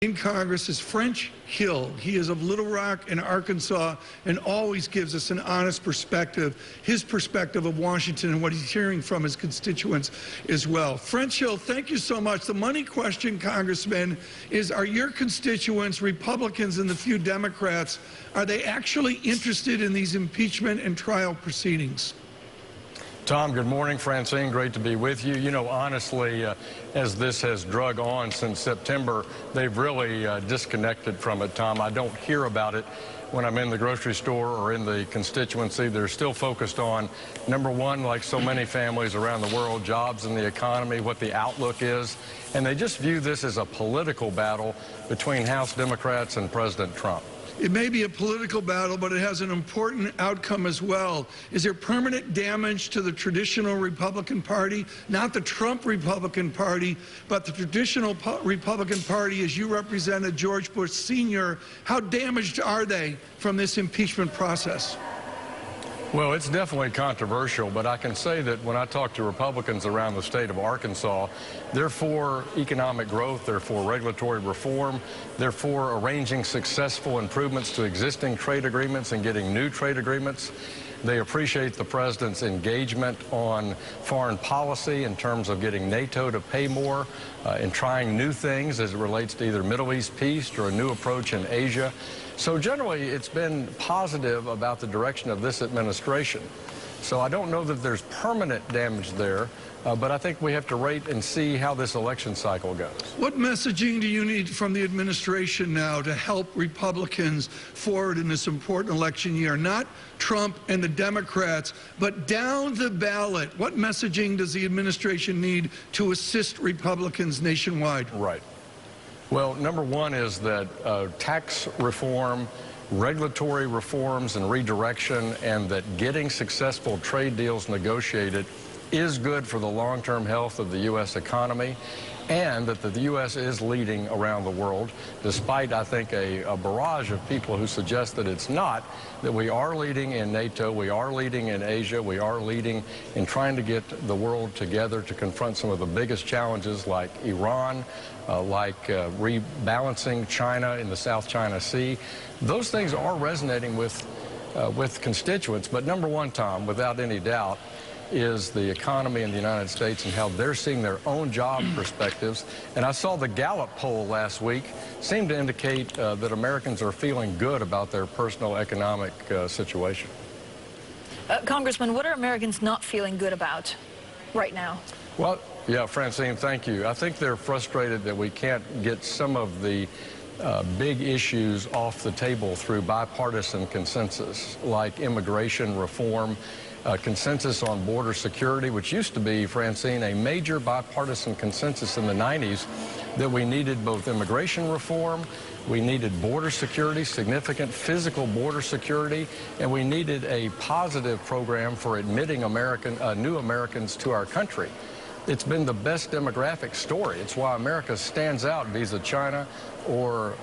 in Congress is French Hill. He is of Little Rock in Arkansas and always gives us an honest perspective, his perspective of Washington and what he's hearing from his constituents as well. French Hill, thank you so much. The money question, Congressman, is are your constituents, Republicans and the few Democrats, are they actually interested in these impeachment and trial proceedings? Tom, good morning. Francine, great to be with you. You know, honestly, as this has drug on since September, they've really disconnected from it, Tom. I don't hear about it when I'm in the grocery store or in the constituency. They're still focused on, number one, like so many families around the world, jobs and the economy, what the outlook is. And they just view this as a political battle between House Democrats and President Trump. It may be a political battle, but it has an important outcome as well. Is there permanent damage to the traditional Republican Party? Not the Trump Republican Party, but the traditional Republican Party as you represented George Bush Sr. How damaged are they from this impeachment process? Well, it's definitely controversial, but I can say that when I talk to Republicans around the state of Arkansas, they're for economic growth, they're for regulatory reform, they're for arranging successful improvements to existing trade agreements and getting new trade agreements. They appreciate the president's engagement on foreign policy in terms of getting NATO to pay more and trying new things as it relates to either Middle East peace or a new approach in Asia. So generally, it's been positive about the direction of this administration. So I don't know that there's permanent damage there, but I think we have to wait and see how this election cycle goes. What messaging do you need from the administration now to help Republicans forward in this important election year? Not Trump and the Democrats, but down the ballot. What messaging does the administration need to assist Republicans nationwide? Right. Well, number one is that tax reform, regulatory reforms and redirection, and that getting successful trade deals negotiated is good for the long-term health of the U.S. economy, and that the U.S. is leading around the world, despite, I think, a barrage of people who suggest that it's not, that we are leading in NATO, we are leading in Asia, we are leading in trying to get the world together to confront some of the biggest challenges like Iran, like rebalancing China in the South China Sea. Those things are resonating with constituents, but number one, Tom, without any doubt, is the economy in the United States and how they're seeing their own job perspectives. And I saw the Gallup poll last week seem to indicate that Americans are feeling good about their personal economic situation. Congressman, what are Americans not feeling good about right now? Well, yeah, Francine, thank you. I think they're frustrated that we can't get some of the big issues off the table through bipartisan consensus, like immigration reform, consensus on border security, which used to be, Francine, a major bipartisan consensus in the 90s that we needed both immigration reform, we needed border security, significant physical border security, and we needed a positive program for admitting new Americans to our country. It's been the best demographic story. It's why America stands out vis-a-vis China or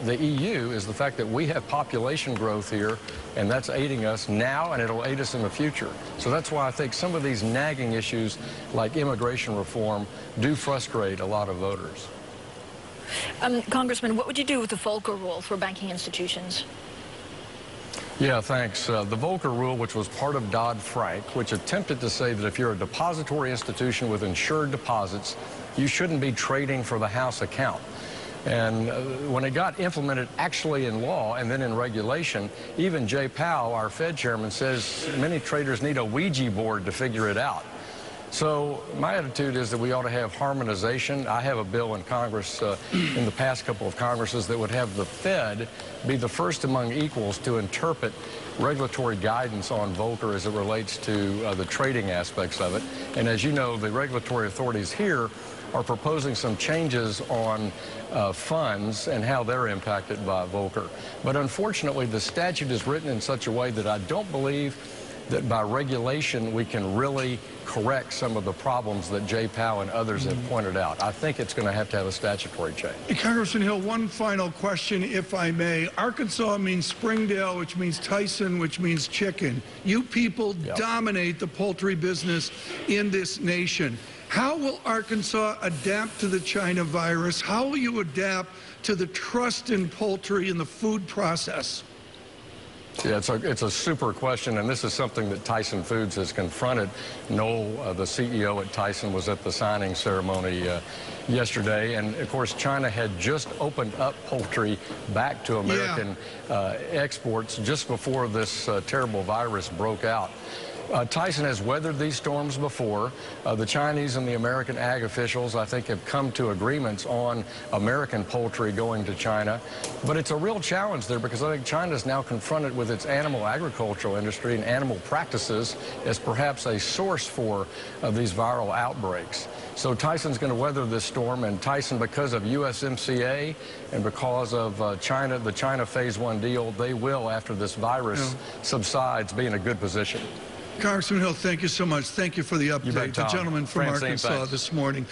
the EU, is the fact that we have population growth here, and that's aiding us now, and it'll aid us in the future. So that's why I think some of these nagging issues like immigration reform do frustrate a lot of voters. Congressman, what would you do with the Volcker Rule for banking institutions? Yeah, thanks. The Volcker Rule, which was part of Dodd-Frank, which attempted to say that if you're a depository institution with insured deposits, you shouldn't be trading for the house account. And when it got implemented actually in law and then in regulation, even Jay Powell, our Fed chairman, says many traders need a Ouija board to figure it out. So my attitude is that we ought to have harmonization. I have a bill in Congress in the past couple of Congresses that would have the Fed be the first among equals to interpret regulatory guidance on Volcker as it relates to the trading aspects of it. And as you know, the regulatory authorities here are proposing some changes on funds and how they're impacted by Volcker. But unfortunately, the statute is written in such a way that I don't believe that by regulation we can really correct some of the problems that Jay Powell and others have pointed out. I think it's going to have a statutory change. Congressman Hill, one final question, if I may. Arkansas means Springdale, which means Tyson, which means chicken. You people dominate the poultry business in this nation. How will Arkansas adapt to the China virus? How will you adapt to the trust in poultry and the food process? Yeah, it's a super question, and this is something that Tyson Foods has confronted. Noel, the CEO at Tyson, was at the signing ceremony yesterday, and of course China had just opened up poultry back to American exports just before this terrible virus broke out. Tyson has weathered these storms before. The Chinese and the American ag officials, I think, have come to agreements on American poultry going to China. But it's a real challenge there because I think China is now confronted with its animal agricultural industry and animal practices as perhaps a source for these viral outbreaks. So Tyson's going to weather this storm, and Tyson, because of USMCA and because of China, the China Phase 1 deal, they will, after this virus subsides, be in a good position. Congressman Hill, thank you so much. Thank you for the update. You bet, Tom. The gentleman from Francine, Arkansas thanks. this morning.